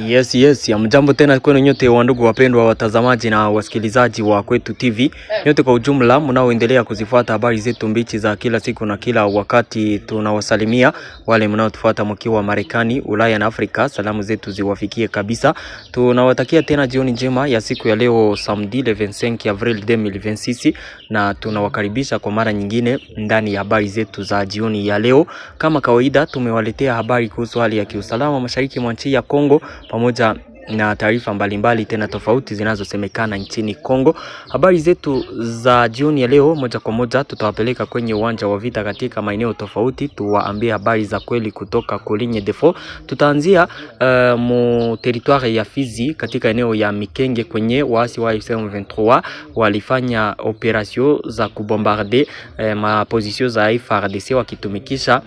Yes, mjambo tena kwenu nyote wandugu wapendwa watazamaji na wasikilizaji wa Kwetu TV. Nyote kwa ujumla mnaoendelea kuzifuata habari zetu mbichi za kila siku na kila wakati, tunawasalimia. Wale mnaotufuata mkiwa Marekani, Ulaya na Afrika, salamu zetu ziwafikie kabisa. Tunawatakia tena jioni njema ya siku ya leo samedi le 25 Avril 2026 na tunawakaribisha kwa mara nyingine ndani ya habari zetu za jioni ya leo. Kama kawaida tumewaletea habari kuhusu hali ya kiusalama mashariki mwa nchi ya Kongo pamoja na taarifa mbalimbali tena tofauti zinazosemekana nchini Kongo. Habari zetu za jioni ya leo moja kwa moja tutawapeleka kwenye uwanja wa vita katika maeneo tofauti, tuwaambie habari za kweli kutoka Coligny Defo. Tutaanzia mu territoire ya Fizi katika eneo ya Mikenge kwenye waasi wa M23 walifanya operation za kubombarder ma position za FARDC wakitumikisha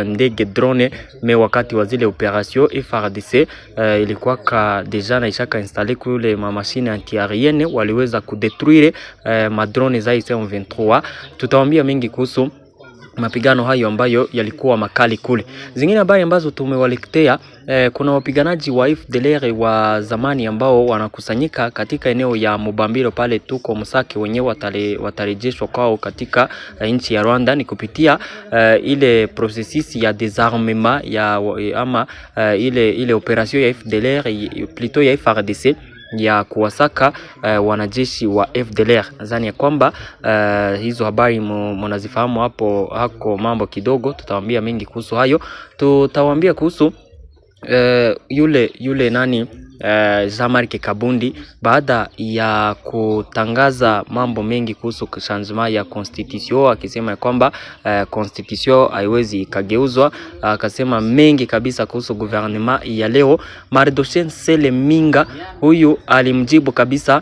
ndege drone. Me wakati wa zile operation FARDC ilikuwa deja na ishaka installe kule ma machine anti-aérienne, waliweza kudetruire ma drone za M23. Tutawaambia mengi kuhusu mapigano hayo ambayo yalikuwa makali kule. Zingine habari ambazo tumewaletea, kuna wapiganaji wa FDLR wa zamani ambao wanakusanyika katika eneo ya Mubambiro pale tuko Musake, wenyewe watarejeshwa kwao katika nchi ya Rwanda ni kupitia ile processus ya désarmement ya ama ile operation ya FDLR plutôt ya FARDC ya kuwasaka wanajeshi wa FDLR. Nadhani ya kwamba hizo habari mnazifahamu hako mambo kidogo. Tutawaambia mengi kuhusu hayo. Tutawaambia kuhusu yule nani Jean-Marc Kabundi, baada ya kutangaza mambo mengi kuhusu changement ya constitution, akisema ya kwamba constitution haiwezi ikageuzwa. Akasema mengi kabisa kuhusu gouvernement ya leo. Mardochen Seleminga huyu alimjibu kabisa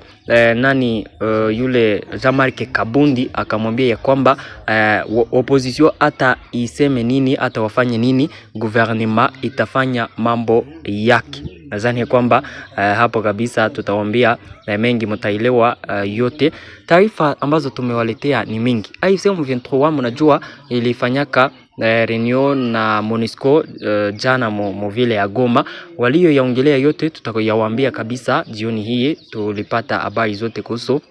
yule Jean-Marc Kabundi, akamwambia ya kwamba opposition hata iseme nini, hata wafanye nini, gouvernement itafanya mambo yake. Nadhani kwamba hapo kabisa tutawaambia mengi, mtaielewa yote. Taarifa ambazo tumewaletea ni mingi. AFC M23 mnajua ilifanyaka reunion na MONUSCO jana mo vile ya Goma. Walio yaongelea yote tutakoyawaambia kabisa jioni hii. Tulipata habari zote kuhusu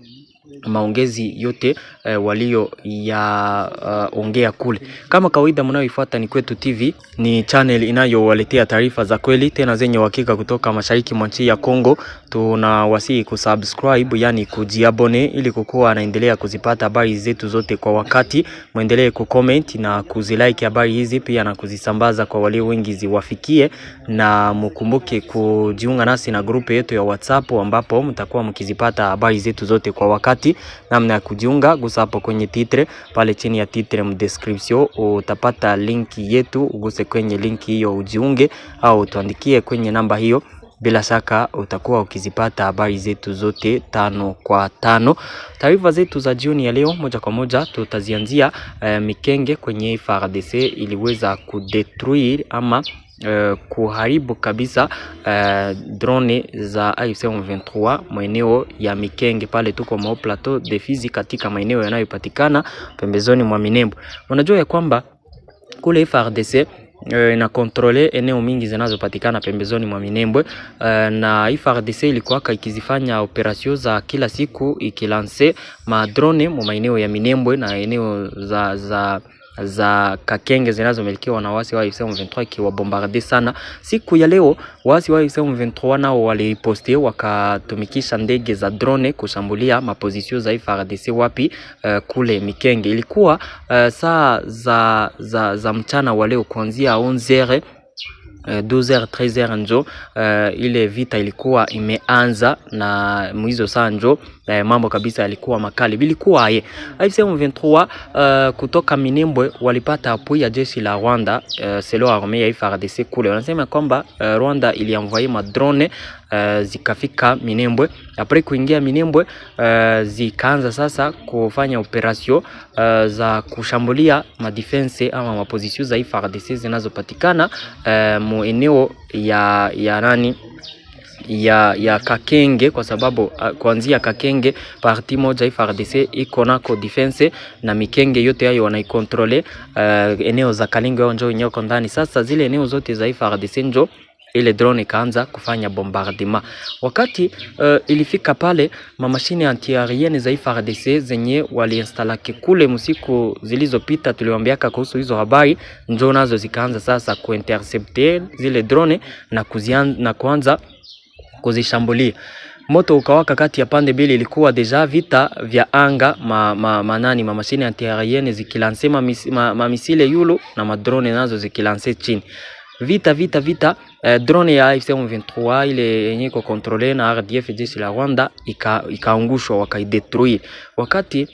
maongezi yote walio ya ongea kule. Kama kawaida mnayoifuata ni Kwetu TV, ni channel inayowaletea taarifa za kweli tena zenye uhakika kutoka mashariki mwa nchi ya Kongo. Tunawasihi kusubscribe, yani kujiabone, ili kukuwa anaendelea kuzipata habari zetu zote kwa wakati. Muendelee kucomment na kuzilike habari hizi pia na kuzisambaza kwa walio wengi ziwafikie, na mkumbuke kujiunga nasi na grupu yetu ya WhatsApp ambapo mtakuwa mkizipata habari zetu zote kwa wakati. Namna ya kujiunga, gusa hapo kwenye titre, pale chini ya titre description utapata linki yetu, uguse kwenye linki hiyo ujiunge, au tuandikie kwenye namba hiyo. Bila shaka utakuwa ukizipata habari zetu zote 5 kwa 5. Taarifa zetu za jioni ya leo moja kwa moja tutazianzia Mikenge kwenye FARDC iliweza kudetruire ama kuharibu kabisa drone za AFC M23 maeneo ya Mikenge pale tuko mwa plateau de Fizi, katika maeneo yanayopatikana pembezoni mwa Minembwe. Unajua ya kwamba kule FARDC na kontrole eneo mingi zinazopatikana pembezoni mwa Minembwe, na FARDC ilikuwa ikizifanya operation za kila siku ikilance madrone mu maeneo ya Minembwe na eneo za Kakenge zinazomilikiwa na wasi wa AFC M23 kiwabombarde sana. Siku ya leo wasi wa AFC M23 nao waliposte wakatumikisha ndege za drone kushambulia maposition za FARDC wapi kule Mikenge. Ilikuwa saa za mchana wa leo kuanzia 11h 12h 13h njo ile vita ilikuwa imeanza, na mwizo saa njo mambo kabisa yalikuwa makali. Bilikuwa AFC M23 kutoka Minembwe walipata appui ya jeshi la Rwanda, selo armée ya FARDC kule. Wanasema kwamba Rwanda ilienvoyer madrone zikafika Minembwe. Après kuingia Minembwe zikaanza sasa kufanya operation za kushambulia madefense ama maposition za FARDC zinazopatikana mu eneo ya nani ya Kakenge, kwa sababu kuanzia Kakenge parti moja FARDC iko nako defense na Mikenge yote hayo wanaikontrole. Eneo za Kalinga ndio wenyewe ndani. Sasa zile eneo zote za FARDC ndio ile drone ikaanza kufanya bombardement. Wakati ilifika pale mamashine antiaerienne za FARDC zenye waliinstalake kule msiku zilizopita, tuliwaambiaka kuhusu hizo habari, njoo nazo zikaanza sasa kuintercepter zile drone na kuanza kuzishambulia. Moto ukawaka kati ya pande mbili, ilikuwa deja vita vya anga, mamashine antiaerienne zikilanse mamisile yulu na madrone nazo zikilanse chini. Vita drone ya AFC M23 ile yenye iko controle na RDF jeshi la Rwanda ikaangushwa wakaidetruire. Wakati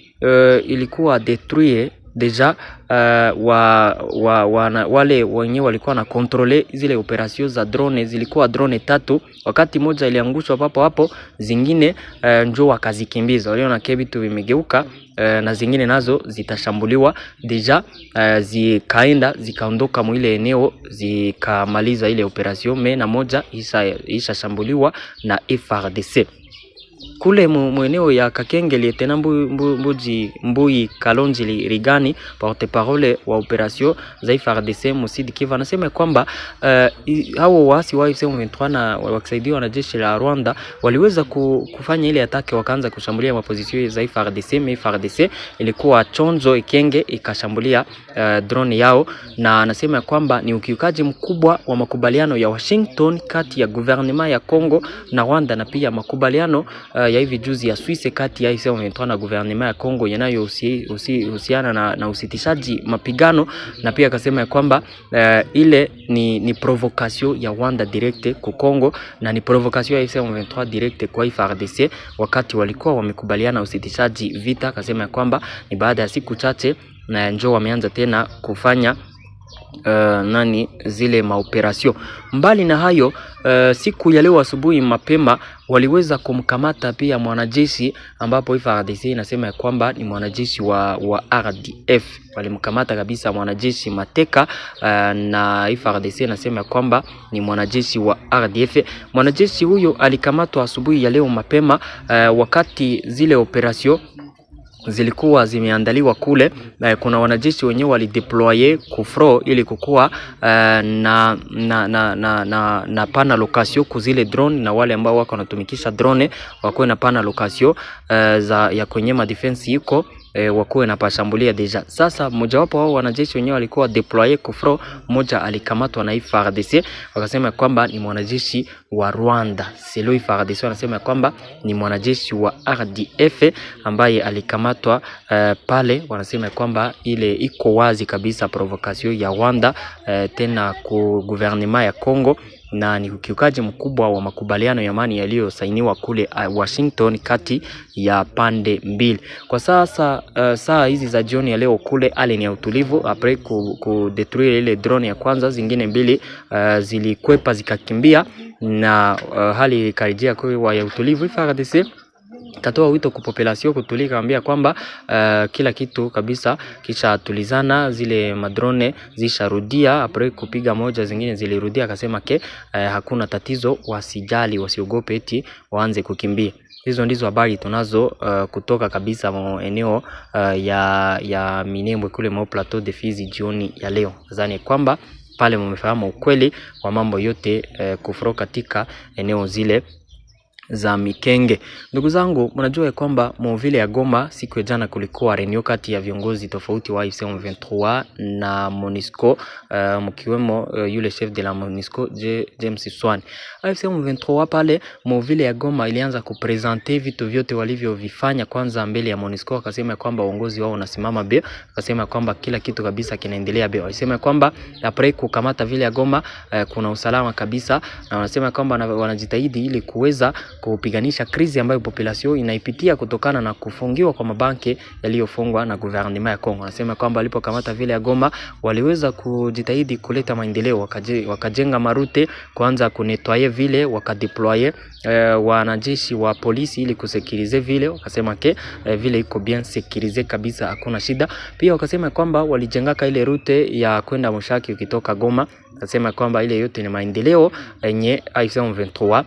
ilikuwa detruire deja wale wenye walikuwa na controle zile operation za drone, zilikuwa drone 3. Wakati moja iliangushwa hapo zingine njoo wakazikimbiza. Waliona vitu vimegeuka na zingine nazo zitashambuliwa deja, zikaondoka mwile eneo zikamaliza ile operation na moja isha shambuliwa na FARDC. Kule mweneo ya Kakenge, Lieutenant Mbui Kalonji Rigani, porte-parole wa operation za FARDC Musidi Kivu, anasema kwamba hao waasi wa AFC M23 na wakisaidiwa na jeshi la Rwanda waliweza kufanya ile atake, wakaanza kushambulia mapozisio za FARDC. FARDC ilikuwa chonjo ikenge ikashambulia drone yao, na anasema kwamba ni ukiukaji mkubwa wa makubaliano ya Washington kati ya gouvernement ya Kongo na Rwanda, na pia makubaliano ya hivi juzi ya Swiss kati ya AFC M23 na gouvernement ya Kongo yanayohusiana na usitishaji mapigano. Na pia akasema kwamba ile ni provocation ya Rwanda direct kwa Kongo na ni provocation ya AFC M23 direct kwa FARDC wakati walikuwa wamekubaliana usitishaji vita. Akasema kwamba ni baada ya siku chache na njoo wameanza tena kufanya zile maoperasyon. Mbali na hayo, siku ya leo asubuhi mapema waliweza kumkamata pia mwanajeshi, ambapo FARDC inasema kwamba ni mwanajeshi wa RDF. Walimkamata kabisa mwanajeshi mateka, na FARDC inasema kwamba ni mwanajeshi wa RDF. Mwanajeshi huyo alikamatwa asubuhi ya leo mapema, wakati zile operasyon zilikuwa zimeandaliwa kule. Kuna wanajeshi wenyewe walideploye kufro ili kukua na pana location kuzile drone, na wale ambao wako wanatumikisha drone wakoe na pana location ya kwenye ma defense iko wakoe na pashambulia deja. Sasa mmoja wapo wao wanajeshi wenyewe walikuwa deploye kufro, mmoja alikamatwa na FARDC, wakasema kwamba ni mwanajeshi wa Rwanda. Selo FARDC wanasema kwamba ni mwanajeshi wa RDF ambaye alikamatwa pale. Wanasema kwamba ile iko wazi kabisa provocation ya Rwanda tena ku gouvernement ya Kongo, na ni ukiukaji mkubwa wa makubaliano ya amani yaliyosainiwa kule Washington kati ya pande mbili. Kwa sasa saa hizi za jioni ya leo kule hali ni ya utulivu, apres ku detruire ile drone ya kwanza, zingine mbili zilikwepa zikakimbia, na hali ikarejea kwa ya utulivu. FARDC katoa wito kwa population kutulika, kaambia kwamba kila kitu kabisa kisha tulizana, zile madrone zisharudia apres kupiga moja, zingine zilirudia. Akasema hakuna tatizo, wasijali, wasiogope eti waanze kukimbia. Hizo ndizo habari tunazo kutoka kabisa eneo ya Minembwe kule mwa plateau de Fizi jioni ya leo. Nadhani kwamba pale mmefahamu ukweli wa mambo yote kufuro katika eneo zile za Mikenge. Ndugu zangu, mnajua kwamba mvile ya Goma siku ya jana kulikuwa reunion kati ya viongozi tofauti wa AFC M23 na MONUSCO, mkiwemo yule chef de la MONUSCO James Swan. AFC M23 pale mvile ya Goma ilianza kupresenter vitu vyote walivyovifanya kwanza mbele ya MONUSCO. Akasema kwamba uongozi wao unasimama be, akasema kwamba kila kitu kabisa kinaendelea be. Akasema kwamba après kukamata vile ya Goma kuna usalama kabisa, na wanasema kwamba wanajitahidi ili kuweza kupiganisha krizi ambayo population inaipitia kutokana na kufungiwa kwa mabanki yaliyofungwa na gouvernement ya Kongo. Anasema kwamba walipokamata vile ya Goma waliweza kujitahidi kuleta maendeleo, wakajenga marute, kuanza kunetwaye vile, wakadeployer wanajeshi wa polisi ili kusekirize vile. Wakasema vile iko bien sekirize kabisa, hakuna shida. Pia wakasema kwamba walijengaka ile rute ya kwenda Mushaki ukitoka Goma. Akasema kwamba ile yote ni maendeleo yenye AFC M23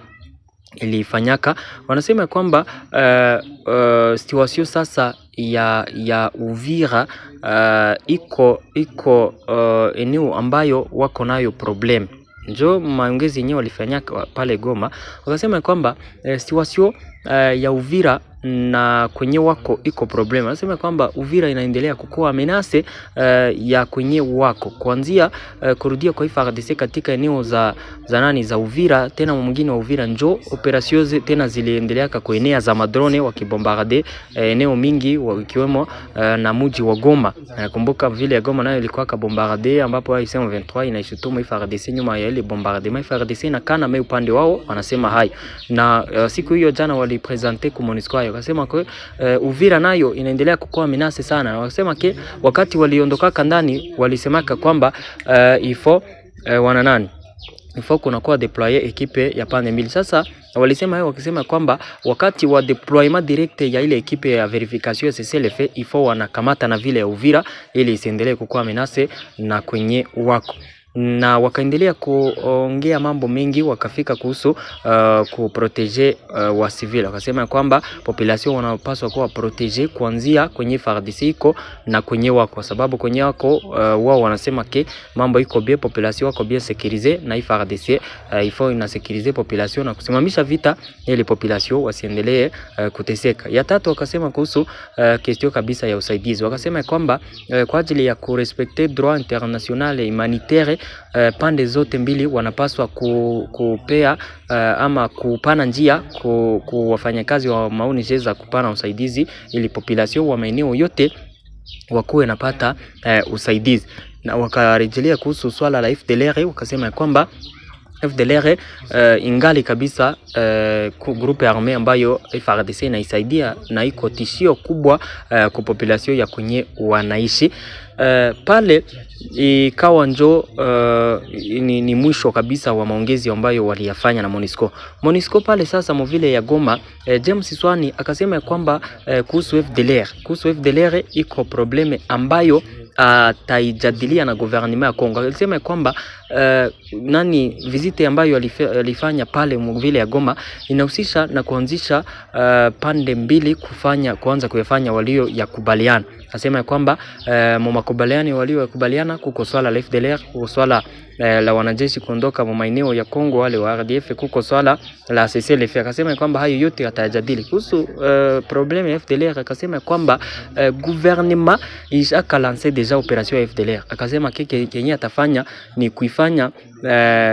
ilifanyaka. Wanasema kwamba situation sasa ya Uvira iko eneo ambayo wako nayo problem, Njo maongezi yenyewe walifanya pale Goma, wakasema kwamba situation ya Uvira na kwenye wako iko problem. Anasema kwamba Uvira inaendelea kukua menace ya kwenye wako kuanzia kurudia kwa FARDC katika eneo za nani za Uvira, tena mwingine wa Uvira njo operations tena ziliendelea kuenea za madrone wakibombarde eneo mingi ikiwemo na mji wa Goma. Nakumbuka vile ya Goma nayo ilikuwa kabombarde, ambapo M23 inaishutumu FARDC nyuma ya ile bombardement. FARDC na kana upande wao wanasema hai, na siku hiyo jana walipresente ku MONUSCO wakasema kwa Uvira nayo inaendelea kukua menace sana, na wakasema ke wakati waliondoka ndani walisemaka kwamba ifo wananani ifo kuna kwa deployer ekipe ya pande mbili. Sasa walisema hiyo wakisema kwamba wakati wa deployment direct ya ile ekipe ya verification CCLF ifo wanakamata na vile ya Uvira ili isiendelee kukua menace na kwenye wako, na wakaendelea kuongea mambo mengi, wakafika kuhusu kuprotege wa civil. Wakasema kwamba population wanapaswa kuwa protege kuanzia kwenye FARDC iko na kwenye wako, kwa sababu kwenye wako wao wanasema ke mambo iko bien, population wako bien sécurisé, na FARDC ifo ina sécuriser population na kusimamisha vita ili population wasiendelee kuteseka. Ya tatu wakasema kuhusu question kabisa ya usaidizi. Wakasema kwamba kwa ajili ya kurespecter droit international et humanitaire pande zote mbili wanapaswa kupea ama kupana njia ku wafanyakazi wa maoni za kupana usaidizi ili population wa maeneo yote wakuwe napata usaidizi. Na wakarejelea kuhusu swala la FDLR, wakasema kwamba FDLR ingali kabisa grupe arme ambayo FARDC inaisaidia na iko tishio kubwa kwa population ya kwenye wanaishi pale. Ikawa njo ni mwisho kabisa wa maongezi ambayo waliyafanya na MONUSCO. MONUSCO pale sasa mvile ya Goma, James Swani akasema kwamba kuhusu FDLR iko probleme ambayo taijadilia na gouvernement ya Kongo. Alisema kwamba visite ambayo alifanya pale mvile ya Goma inahusisha na kuanzisha pande mbili kuanza kuyafanya walio ya kubaliana. Asema kwamba makubaliano walio yakubaliana kuko swala la FDLR, kuko swala la wanajeshi kuondoka maeneo ya Kongo wale wa RDF, kuko swala la CCLF. Akasema kwamba hayo yote yatajadili kuhusu problem ya FDLR. Akasema kwamba gouvernement ishaka lancer deja operation ya FDLR. Akasema kenye atafanya ni kuifanya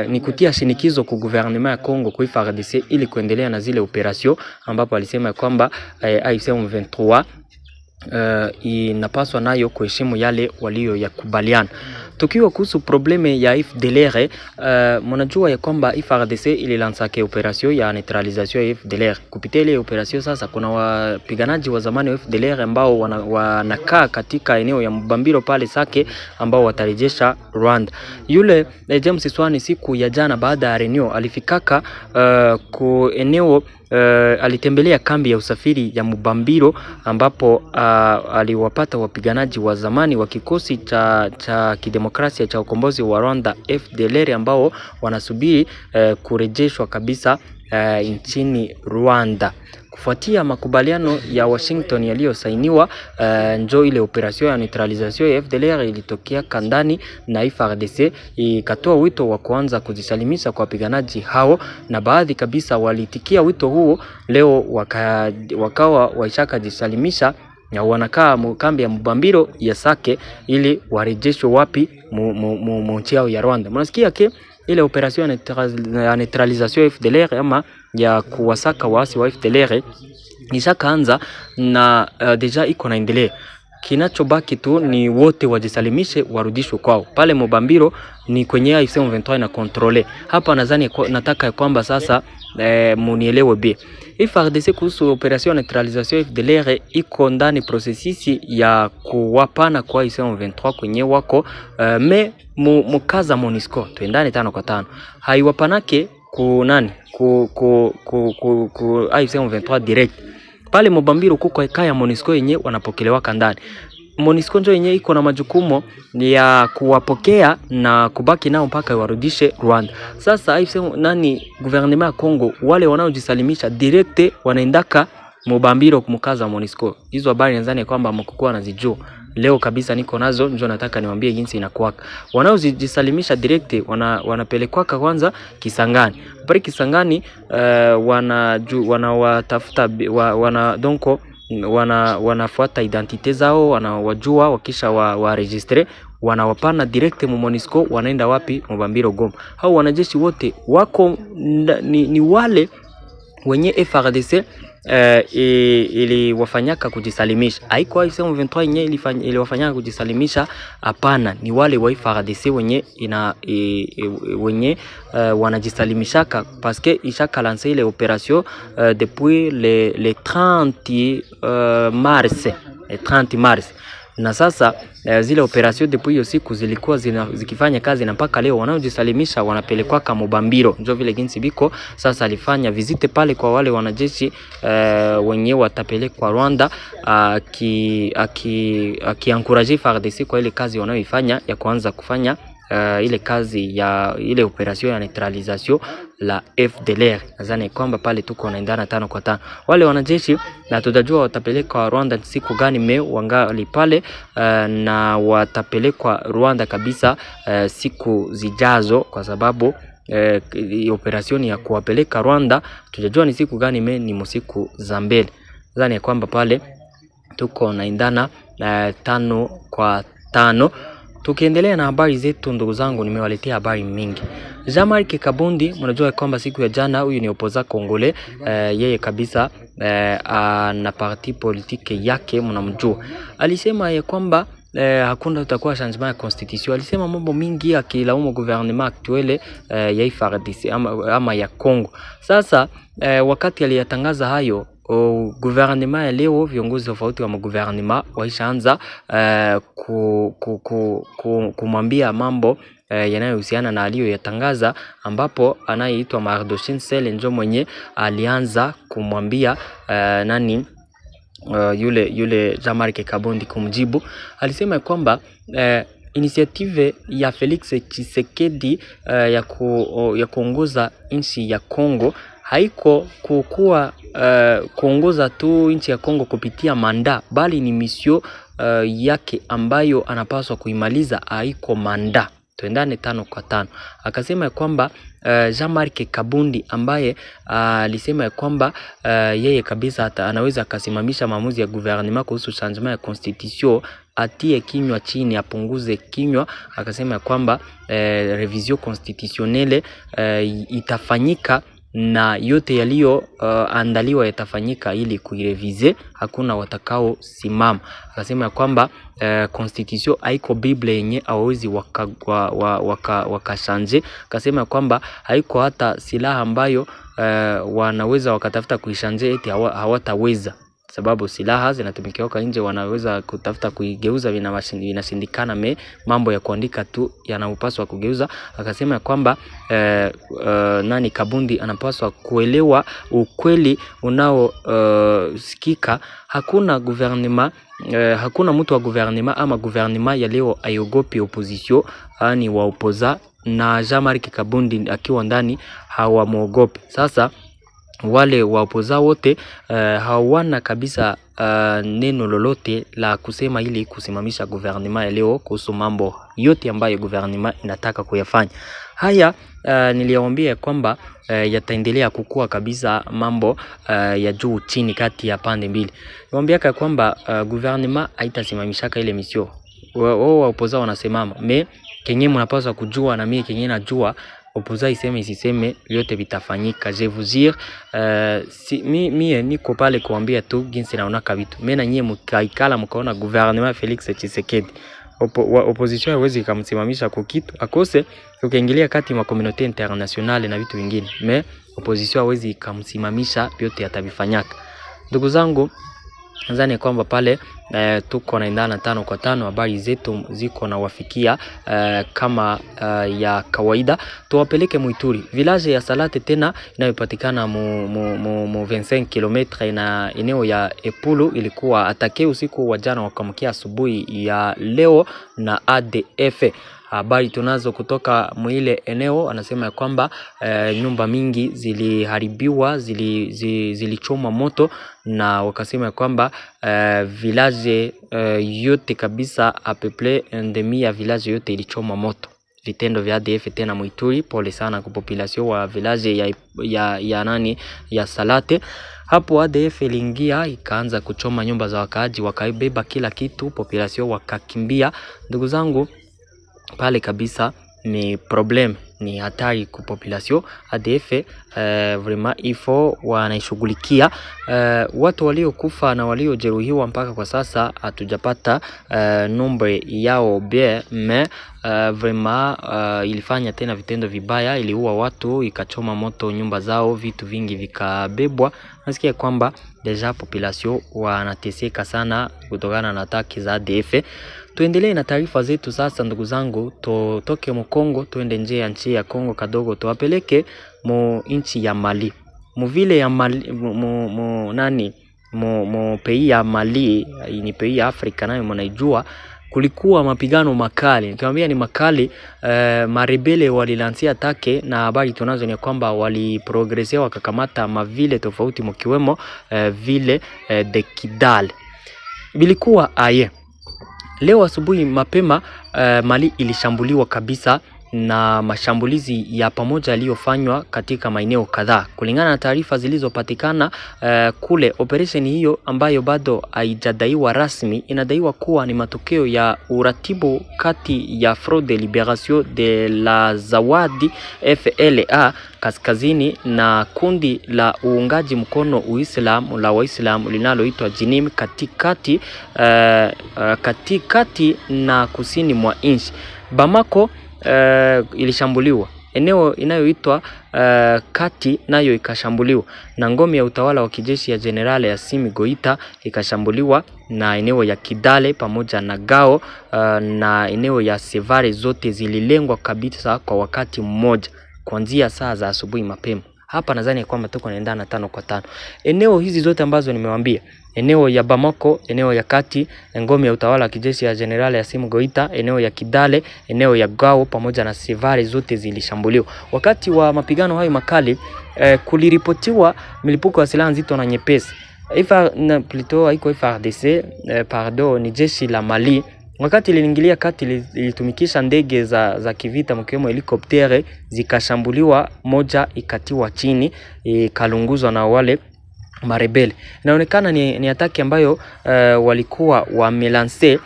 ni kutia shinikizo kwa gouvernement ya Kongo kwa FARDC ili kuendelea na zile operation, ambapo alisema kwamba M23 inapaswa nayo kuheshimu yale walio yakubaliana. Tukiwa kuhusu probleme ya FDLR, mnajua ya kwamba FARDC ililansake operation ya neutralisation ya FDLR. Kupitia ile operation sasa kuna wapiganaji wa zamani wa FDLR ambao wanakaa katika eneo ya Mbambiro pale Sake ambao watarejesha Rwanda. Yule James Swani siku ya jana baada ya renio alifikaka ku eneo alitembelea kambi ya usafiri ya Mbambiro ambapo aliwapata wapiganaji wa zamani wa kikosi cha kidemokrasia cha ukombozi wa Rwanda FDLR ambao wanasubiri kurejeshwa kabisa nchini Rwanda. Kufuatia makubaliano ya Washington yaliyosainiwa, njo ile operation ya neutralisation ya FDLR ilitokea kandani, na FARDC ikatoa wito wa kuanza kujisalimisha kwa wapiganaji hao, na baadhi kabisa walitikia wito huo. Leo wakawa waishaka jisalimisha na wanakaa kambi ya Mbambiro ya Sake ili warejeshwe wapi mchao ya Rwanda. Mnasikia ke ile operation ya neutralisation ya FDLR ama ya kuwasaka waasi wa FDLR ishakaanza na deja iko naendelea. Kinachobaki tu ni wote wajisalimishe warudishwe kwao. Pale Mbambiro ni kwenye M23 na controle. Hapa nadhani nataka kwamba sasa munielewe bi FARDC kuhusu operation neutralisation FDLR iko ndani processus ya kuwapana kwa M23 kwenye wako mukaza MONUSCO tuendane 5 kwa 5 haiwapanake ku nani ku M23 direct pale Mbambiro kuko kaya MONUSCO yenye wanapokelewa kandani. MONUSCO ndio yenye iko na majukumu ya kuwapokea na kubaki nao mpaka warudishe Rwanda. Sasa gouvernement ya Kongo wale wanaojisalimisha direct wanaendaka Mbambiro kumkaza MONUSCO. Hizo habari nadhani kwamba mkukua nazijua. leo kabisa niko nazo, ndio nataka niwaambie jinsi inakuwa. Wanaojisalimisha direct wanapelekwa kwanza Kisangani. Pale Kisangani wanawatafuta donc wanafuata identite zao, wanawajua, wakisha wa registre wanawapana direct mu MONUSCO. Wanaenda wapi? Mubambiro, Goma. Hao wanajeshi wote wako ni wale wenye FARDC ili wafanyaka kujisalimisha. Haiko M23 yenye ili wafanyaka kujisalimisha, hapana, ni wale wa FARDC wenye wanajisalimishaka parce que ishaka lancer ile opération depuis le 30 mars, le 30 mars. Na sasa zile operation depuis hiyo siku zilikuwa zikifanya kazi, na mpaka leo wanaojisalimisha wanapelekwa kama Mubambiro. Ndio vile jinsi biko sasa alifanya visite pale kwa wale wanajeshi wenye watapelekwa Rwanda, akiencourage FARDC kwa ile kazi wanayoifanya ya kuanza kufanya ile kazi ya ile operation ya neutralisation la FDLR. Nadhani kwamba pale tuko naendana 5 kwa 5 wale wanajeshi, na tutajua watapelekwa Rwanda siku gani. Wangali pale na watapelekwa Rwanda kabisa siku zijazo, kwa sababu operation ya kuwapeleka Rwanda tutajua ni siku gani. Ni msiku za mbele. Nadhani kwamba pale tuko naendana 5 kwa 5. Tukiendelea na habari zetu, ndugu zangu, nimewaletea habari mingi. Jean-Marc Kabundi, mnajua kwamba siku ya jana, huyu ni opoza Kongole, yeye kabisa na parti politique yake mnamjua. Alisema ya kwamba hakuna utakuwa changement ya constitution. Alisema mambo mingi akilaumu gouvernement actuelle ya FARDC ama ya Kongo. Sasa wakati aliyatangaza hayo, gouvernement ya leo, viongozi tofauti wa gouvernement waishaanza kumwambia mambo yanayohusiana na aliyoyatangaza, ambapo anayeitwa Mardoshin Sele ndio mwenye alianza kumwambia yule Jean-Marc Kabundi kumjibu. Alisema kwamba initiative ya Felix Tshisekedi ya kuongoza nchi ya Kongo haiko kuongoza tu nchi ya Kongo kupitia manda, bali ni misio yake ambayo anapaswa kuimaliza. Haiko manda. Tuendane 5 kwa 5. Akasema kwamba Jean-Marc Kabundi ambaye alisema kwamba yeye kabisa anaweza akasimamisha maamuzi ya gouvernement kuhusu changement ya constitution, atie kinywa chini, apunguze kinywa. Akasema kwamba revision constitutionnelle itafanyika na yote yaliyo andaliwa yatafanyika ili kuirevize, hakuna watakao simama. Akasema kwamba constitution haiko Bible yenye hawezi wakashanje. Akasema kwamba haiko hata silaha ambayo wanaweza wakatafuta kuishanje eti hawataweza, sababu silaha zinatumikiwa kwa nje, wanaweza kutafuta kuigeuza, vinashindikana. Mambo ya kuandika tu yanapaswa kugeuza. Akasema kwamba Kabundi anapaswa kuelewa ukweli unaosikika. Hakuna gouvernement, hakuna mtu wa gouvernement ama gouvernement ya leo ayogopi opposition, ani wa opoza, na Jean-Marc Kabundi akiwa ndani hawamuogopi. Sasa wale waopoza wote hawana kabisa neno lolote la kusema ili kusimamisha gouvernement ya leo kuhusu mambo yote ambayo gouvernement inataka kuyafanya. Haya niliwaambia kwamba yataendelea kukua kabisa mambo ya juu chini kati ya pande mbili. Niwaambia kwamba gouvernement haitasimamishaka ile mission. Wao waopoza wanasemama, kenye mnapaswa kujua na mimi kenye najua, opoza iseme isiseme, yote vitafanyika. Je vous dire, mie niko pale kuambia tu jinsi naona vitu. Mimi na nyie mkaikala mkaona gouvernement Felix Tshisekedi, opposition haiwezi kumsimamisha kwa kitu, akose ukiingilia kati ya community internationale na vitu vingine. Opposition haiwezi kumsimamisha, yote yatabifanyaka. Ndugu zangu, nadhani kwamba pale tuko naendana 5 kwa 5. Habari zetu ziko na wafikia kama ya kawaida. Tuwapeleke Muituri, village ya Salate tena inayopatikana mu 25 km na eneo ya Epulu. Ilikuwa atake usiku wa jana wakamkia asubuhi ya leo na ADF. habari tunazo kutoka mwile eneo anasema ya kwamba nyumba mingi ziliharibiwa, zilichoma moto, na wakasema ya kwamba village yote kabisa apeple endemi ya village yote ilichoma moto. Vitendo vya ADF tena Muituri. Pole sana kwa population wa village ya Salate. Hapo ADF iliingia ikaanza kuchoma nyumba za wakaaji, wakaibeba kila kitu, population wakakimbia. Ndugu zangu, pale kabisa ni problem, ni hatari kwa population. ADF vraiment ifo wanaishughulikia. Watu waliokufa na waliojeruhiwa mpaka kwa sasa hatujapata nombre yao bien, mais vraiment ilifanya tena vitendo vibaya, iliua watu, ikachoma moto nyumba zao, vitu vingi vikabebwa. Nasikia kwamba deja population wanateseka sana kutokana na ataki za ADF. Tuendelee na taarifa zetu sasa ndugu zangu, toke Kongo tuende nje ya nchi ya Kongo kadogo, tuwapeleke mu nchi ya Mali. Muvile ya Mali mu pays ya Mali, ni pays ya Afrika nayo mnaijua. Kulikuwa mapigano makali, nikamwambia ni makali. Marebele walilansia atake, na habari tunazo ni kwamba waliprogresia wakakamata mavile tofauti mkiwemo vile de Kidal. Bilikuwa aye leo asubuhi mapema, Mali ilishambuliwa kabisa na mashambulizi ya pamoja yaliyofanywa katika maeneo kadhaa. Kulingana na taarifa zilizopatikana kule, operation hiyo ambayo bado haijadaiwa rasmi, inadaiwa kuwa ni matokeo ya uratibu kati ya Front de Liberation de la Zawadi FLA kaskazini na kundi la uungaji mkono Uislamu la Waislamu linaloitwa Jinim katikati na kusini mwa nchi. Bamako ilishambuliwa, eneo inayoitwa kati nayo ikashambuliwa, na ngome ya utawala wa kijeshi ya General Assimi Goita ikashambuliwa, na eneo ya Kidale pamoja na Gao na eneo ya Sevare zote zililengwa kabisa kwa wakati mmoja kuanzia saa za asubuhi mapema. Hapa nadhani kwamba tuko naendana 5 kwa 5. Eneo hizi zote ambazo nimewaambia, eneo ya Bamako, eneo ya kati, ngome ya utawala wa kijeshi ya General Assimi Goita, eneo ya Kidale, eneo ya Gao pamoja na Sevare zote zilishambuliwa. Wakati wa mapigano hayo makali kuliripotiwa milipuko ya silaha nzito na nyepesi. FARDC, ni jeshi la Mali. Wakati liliingilia kati, lilitumikisha ndege za kivita mkiwemo helikoptere, zikashambuliwa, moja ikatiwa chini, ikalunguzwa na wale marebele. Inaonekana ni ataki ambayo walikuwa wamelance.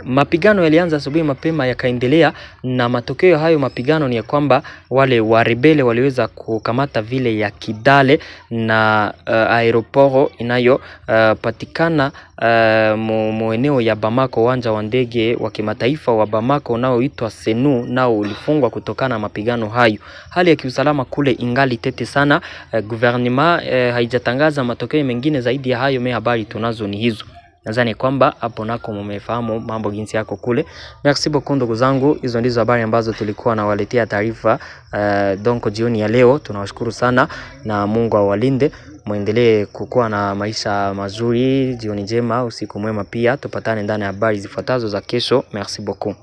Mapigano yalianza asubuhi mapema yakaendelea, na matokeo hayo mapigano ni ya kwamba wale warebele waliweza kukamata vile ya Kidale na aeroporo inayo patikana eneo ya Bamako. Uwanja wa ndege wa kimataifa wa Bamako unaoitwa Senu nao ulifungwa kutokana na mapigano hayo. Hali ya kiusalama kule ingali tete sana. Gouvernement haijatangaza matokeo mengine zaidi ya hayo. Habari tunazo ni hizo. Nadhani kwamba hapo nako mmefahamu mambo jinsi yako kule. Merci beaucoup ndugu zangu, hizo ndizo habari ambazo tulikuwa na waletea taarifa donc jioni ya leo. Tunawashukuru sana na Mungu awalinde, muendelee kukua na maisha mazuri. Jioni njema, usiku mwema pia. Tupatane ndani ya habari zifuatazo za kesho. Merci beaucoup.